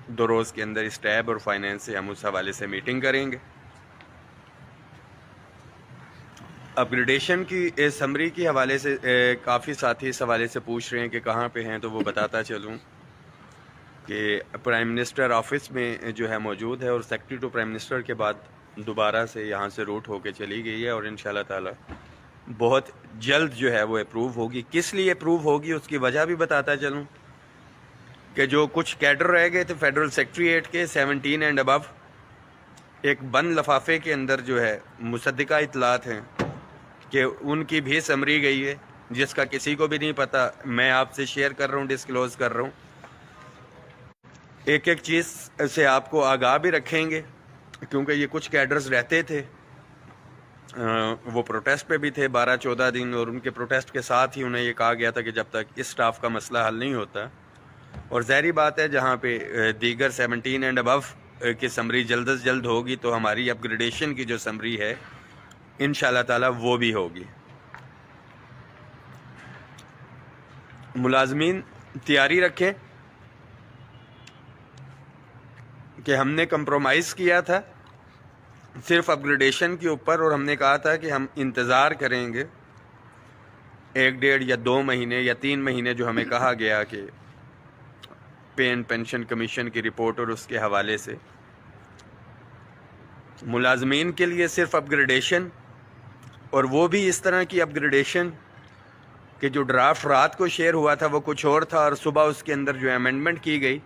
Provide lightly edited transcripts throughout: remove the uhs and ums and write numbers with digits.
2 روز کے اندر اسٹیب اور فائنینس سے ہم اس حوالے سے میٹنگ کریں گے۔ اپ گریڈیشن کی سمری کے حوالے سے کافی ساتھی اس حوالے سے پوچھ رہے ہیں کہ کہاں پہ ہیں، تو وہ بتاتا چلوں کہ پرائم منسٹر آفس میں جو ہے موجود ہے، اور سیکرٹری ٹو پرائم منسٹر کے بعد دوبارہ سے یہاں سے روٹ ہو کے چلی گئی ہے، اور انشاءاللہ تعالی بہت جلد جو ہے وہ اپروو ہوگی۔ کس لیے اپروو ہوگی اس کی وجہ بھی بتاتا چلوں کہ جو کچھ کیڈر رہ گئے تھے فیڈرل سیکریٹریٹ کے 17 اینڈ ابو، ایک بند لفافے کے اندر جو ہے مصدقہ اطلاعات ہیں کہ ان کی بھی سمری گئی ہے، جس کا کسی کو بھی نہیں پتا۔ میں آپ سے شیئر کر رہا ہوں، ڈسکلوز کر رہا ہوں، ایک ایک چیز سے آپ کو آگاہ بھی رکھیں گے، کیونکہ یہ کچھ کیڈرز رہتے تھے، وہ پروٹیسٹ پہ بھی تھے 12-14 دن، اور ان کے پروٹیسٹ کے ساتھ ہی انہیں یہ کہا گیا تھا کہ جب تک اس سٹاف کا مسئلہ حل نہیں ہوتا، اور ظاہری بات ہے جہاں پہ دیگر 17 اینڈ ابو کی سمری جلد از جلد ہوگی، تو ہماری اپ گریڈیشن کی جو سمری ہے انشاءاللہ تعالی وہ بھی ہوگی۔ ملازمین تیاری رکھیں کہ ہم نے کمپرومائز کیا تھا صرف اپ گریڈیشن کے اوپر، اور ہم نے کہا تھا کہ ہم انتظار کریں گے 1 ڈیڑھ یا 2 مہینے یا 3 مہینے، جو ہمیں کہا گیا کہ پے اینڈ پینشن کمیشن کی رپورٹ اور اس کے حوالے سے ملازمین کے لیے صرف اپ گریڈیشن، اور وہ بھی اس طرح کی اپ گریڈیشن کہ جو ڈرافٹ رات کو شیئر ہوا تھا وہ کچھ اور تھا، اور صبح اس کے اندر جو امینڈمنٹ کی گئی،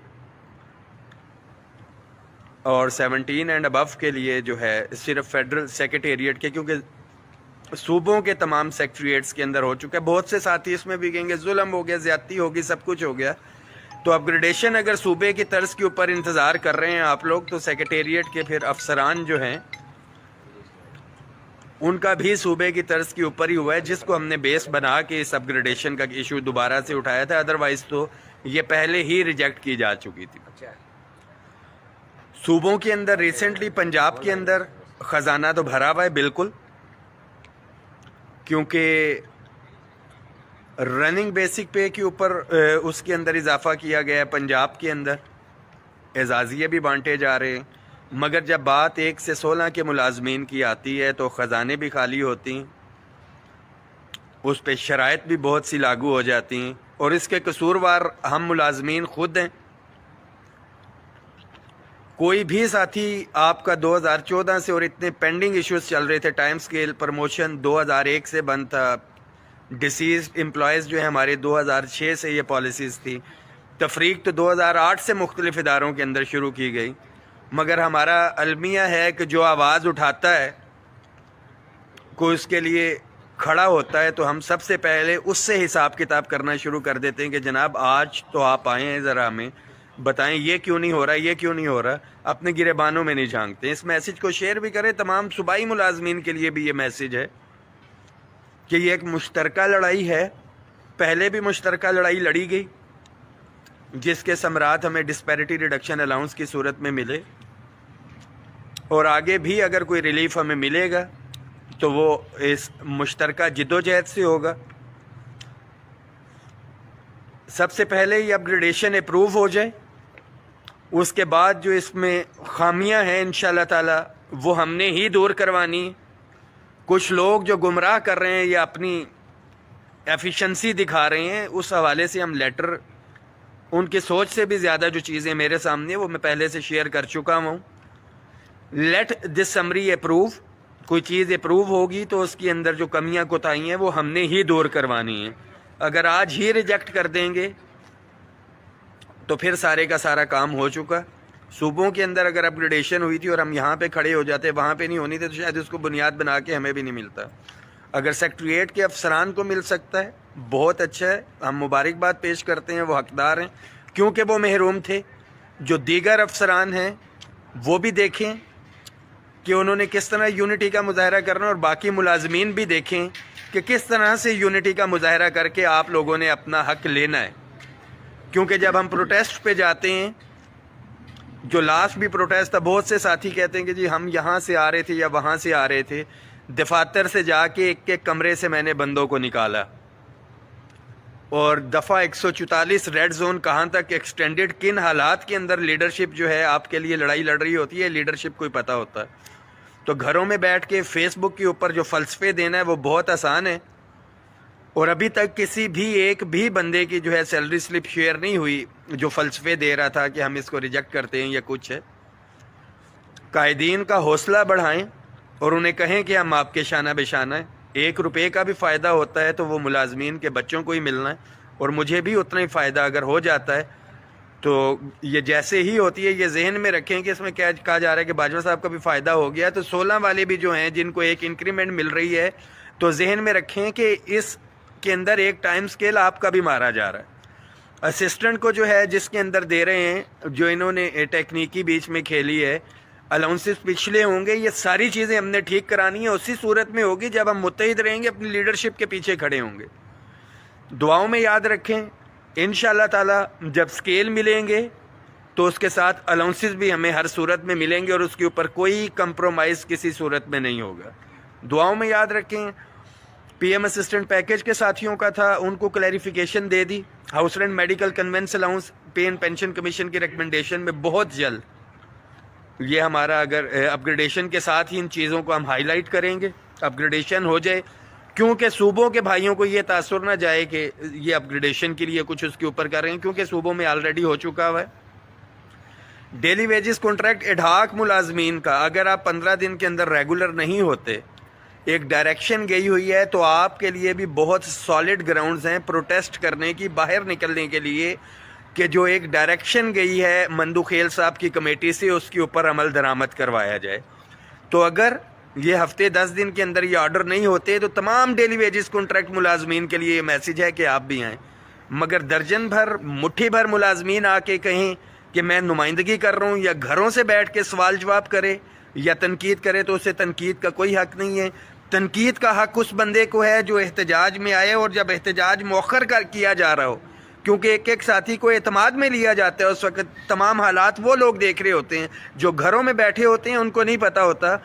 اور 17 اینڈ ابو کے لیے جو ہے صرف فیڈرل سیکریٹریٹ کے، کیونکہ صوبوں کے تمام سیکریٹریٹس کے اندر ہو چکا ہے۔ بہت سے ساتھی اس میں بھی کہیں گے ظلم ہو گیا، زیادتی ہوگی، سب کچھ ہو گیا، تو اپ گریڈیشن اگر صوبے کی طرز کے اوپر انتظار کر رہے ہیں آپ لوگ، تو سیکریٹریٹ کے پھر افسران جو ہیں ان کا بھی صوبے کی طرز کے اوپر ہی ہوا ہے، جس کو ہم نے بیس بنا کے اس اپ گریڈیشن کا ایشو دوبارہ سے اٹھایا تھا، ادروائز تو یہ پہلے ہی ریجیکٹ کی جا چکی تھی۔ صوبوں کے اندر ریسنٹلی پنجاب کے اندر خزانہ تو بھرا ہوا ہے بالکل، کیونکہ رننگ بیسک پے کے اوپر اس کے اندر اضافہ کیا گیا ہے، پنجاب کے اندر اعزازیے بھی بانٹے جا رہے ہیں، مگر جب بات 1 سے 16 کے ملازمین کی آتی ہے تو خزانے بھی خالی ہوتی ہیں، اس پہ شرائط بھی بہت سی لاگو ہو جاتی ہیں، اور اس کے قصوروار ہم ملازمین خود ہیں۔ کوئی بھی ساتھی آپ کا 2014 سے اور اتنے پینڈنگ ایشوز چل رہے تھے، ٹائم سکیل پروموشن 2001 سے بند تھا، ڈیسیزڈ امپلائیز جو ہے ہمارے 2006 سے یہ پالیسیز تھی، تفریق تو 2008 سے مختلف اداروں کے اندر شروع کی گئی، مگر ہمارا المیہ ہے کہ جو آواز اٹھاتا ہے کوئی اس کے لیے کھڑا ہوتا ہے، تو ہم سب سے پہلے اس سے حساب کتاب کرنا شروع کر دیتے ہیں کہ جناب آج تو آپ آئے ہیں، ذرا ہمیں بتائیں یہ کیوں نہیں ہو رہا، یہ کیوں نہیں ہو رہا، اپنے گریبانوں میں نہیں جھانکتے۔ اس میسج کو شیئر بھی کریں، تمام صوبائی ملازمین کے لیے بھی یہ میسج ہے کہ یہ ایک مشترکہ لڑائی ہے، پہلے بھی مشترکہ لڑائی لڑی گئی جس کے ثمرات ہمیں ڈسپیرٹی ریڈکشن الاؤنس کی صورت میں ملے، اور آگے بھی اگر کوئی ریلیف ہمیں ملے گا تو وہ اس مشترکہ جدوجہد سے ہوگا۔ سب سے پہلے یہ اپ گریڈیشن اپروو ہو جائے، اس کے بعد جو اس میں خامیاں ہیں انشاءاللہ تعالی وہ ہم نے ہی دور کروانی۔ کچھ لوگ جو گمراہ کر رہے ہیں یا اپنی ایفیشنسی دکھا رہے ہیں، اس حوالے سے ہم لیٹر، ان کی سوچ سے بھی زیادہ جو چیزیں میرے سامنے وہ میں پہلے سے شیئر کر چکا ہوں۔ لیٹ دس سمری اپروو، کوئی چیز اپروو ہوگی تو اس کے اندر جو کمیاں کوتاہیاں ہیں وہ ہم نے ہی دور کروانی ہیں۔ اگر آج ہی ریجیکٹ کر دیں گے تو پھر سارے کا سارا کام ہو چکا۔ صوبوں کے اندر اگر اپ گریڈیشن ہوئی تھی اور ہم یہاں پہ کھڑے ہو جاتے، وہاں پہ نہیں ہونی تھی، تو شاید اس کو بنیاد بنا کے ہمیں بھی نہیں ملتا۔ اگر سیکریٹریٹ کے افسران کو مل سکتا ہے بہت اچھا ہے، ہم مبارکباد پیش کرتے ہیں، وہ حقدار ہیں کیونکہ وہ محروم تھے۔ جو دیگر افسران ہیں وہ بھی دیکھیں کہ انہوں نے کس طرح یونٹی کا مظاہرہ کرنا، اور باقی ملازمین بھی دیکھیں کہ کس طرح سے یونٹی کا مظاہرہ کر کے آپ لوگوں نے اپنا حق لینا ہے۔ کیونکہ جب ہم پروٹیسٹ پہ جاتے ہیں، جو لاسٹ بھی پروٹیسٹ تھا، بہت سے ساتھی کہتے ہیں کہ جی ہم یہاں سے آ رہے تھے یا وہاں سے آ رہے تھے، دفاتر سے جا کے ایک ایک کمرے سے میں نے بندوں کو نکالا، اور دفعہ 144 ریڈ زون کہاں تک ایکسٹینڈڈ، کن حالات کے اندر لیڈرشپ جو ہے آپ کے لیے لڑائی لڑ رہی ہوتی ہے، لیڈرشپ کو ہی پتہ ہوتا ہے۔ تو گھروں میں بیٹھ کے فیس بک کے اوپر جو فلسفے دینا ہے وہ بہت آسان ہے، اور ابھی تک کسی بھی ایک بھی بندے کی جو ہے سیلری سلپ شیئر نہیں ہوئی جو فلسفے دے رہا تھا کہ ہم اس کو ریجیکٹ کرتے ہیں یا کچھ ہے۔ قائدین کا حوصلہ بڑھائیں اور انہیں کہیں کہ ہم آپ کے شانہ بے شانہ ہیں۔ 1 روپے کا بھی فائدہ ہوتا ہے تو وہ ملازمین کے بچوں کو ہی ملنا ہے، اور مجھے بھی اتنا ہی فائدہ اگر ہو جاتا ہے تو یہ جیسے ہی ہوتی ہے، یہ ذہن میں رکھیں کہ اس میں کیا کہا جا رہا ہے کہ باجوہ صاحب کا بھی فائدہ ہو گیا، تو 16 والے بھی جو ہیں جن کو ایک انکریمنٹ مل رہی ہے، تو ذہن میں رکھیں کہ اس کے اندر ایک ٹائم سکیل آپ کا بھی مارا جا رہا ہے۔ اسسٹنٹ کو جو ہے جس کے اندر دے رہے ہیں، جو انہوں نے ٹیکنیکی بیچ میں کھیلی ہے، الاؤنسز پچھلے ہوں گے، یہ ساری چیزیں ہم نے ٹھیک کرانی ہیں، اسی صورت میں ہوگی جب ہم متحد رہیں گے، اپنی لیڈرشپ کے پیچھے کھڑے ہوں گے۔ دعاؤں میں یاد رکھیں، انشاءاللہ تعالی جب سکیل ملیں گے تو اس کے ساتھ الاؤنسز بھی ہمیں ہر صورت میں ملیں گے، اور اس کے اوپر کوئی کمپرومائز کسی صورت میں نہیں ہوگا۔ دعاؤں میں یاد رکھیں۔ پی ایم اسسٹنٹ پیکج کے ساتھیوں کا تھا، ان کو clarification they the. House rent medical conveyance allowance pay and pension commission کی ریکمنڈیشن میں بہت جلد یہ ہمارا اگر اپ گریڈیشن کے ساتھ ہی ان چیزوں کو ہم ہائی لائٹ کریں گے، اپ گریڈیشن ہو جائے، کیونکہ صوبوں کے بھائیوں کو یہ تاثر نہ جائے کہ یہ اپ گریڈیشن کے لیے کچھ اس کے اوپر کر رہے ہیں، کیونکہ صوبوں میں آلریڈی ہو چکا ہوا ہے۔ ڈیلی ویجز کانٹریکٹ ایڈھاک ملازمین کا اگر آپ 15 دن کے اندر ریگولر نہیں ہوتے، ایک ڈائریکشن گئی ہوئی ہے، تو آپ کے لیے بھی بہت سالڈ گراؤنڈز ہیں پروٹیسٹ کرنے کی، باہر نکلنے کے لیے، کہ جو ایک ڈائریکشن گئی ہے مندو خیل صاحب کی کمیٹی سے اس کے اوپر عمل درآمد کروایا جائے۔ تو اگر یہ ہفتے 10 دن کے اندر یہ آرڈر نہیں ہوتے تو تمام ڈیلی ویجز کانٹریکٹ ملازمین کے لیے یہ میسیج ہے کہ آپ بھی آئیں، مگر درجن بھر مٹھی بھر ملازمین آ کے کہیں کہ میں نمائندگی کر رہا ہوں، یا گھروں سے بیٹھ کے سوال جواب کرے یا تنقید کرے، تو اسے تنقید کا کوئی حق نہیں ہے۔ تنقید کا حق اس بندے کو ہے جو احتجاج میں آئے، اور جب احتجاج مؤخر کیا جا رہا ہو، کیونکہ ایک ایک ساتھی کو اعتماد میں لیا جاتا ہے، اس وقت تمام حالات وہ لوگ دیکھ رہے ہوتے ہیں جو گھروں میں بیٹھے ہوتے ہیں، ان کو نہیں پتہ ہوتا،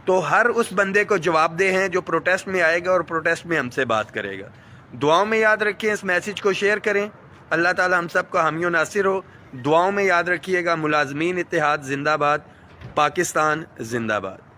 تو ہر اس بندے کو جواب دہ ہیں جو پروٹیسٹ میں آئے گا اور پروٹیسٹ میں ہم سے بات کرے گا۔ دعاؤں میں یاد رکھیں، اس میسیج کو شیئر کریں، اللہ تعالی ہم سب کو حامی و ناصر ہو۔ دعاؤں میں یاد رکھیے گا، ملازمین اتحاد زندہ باد، پاکستان زندہ باد۔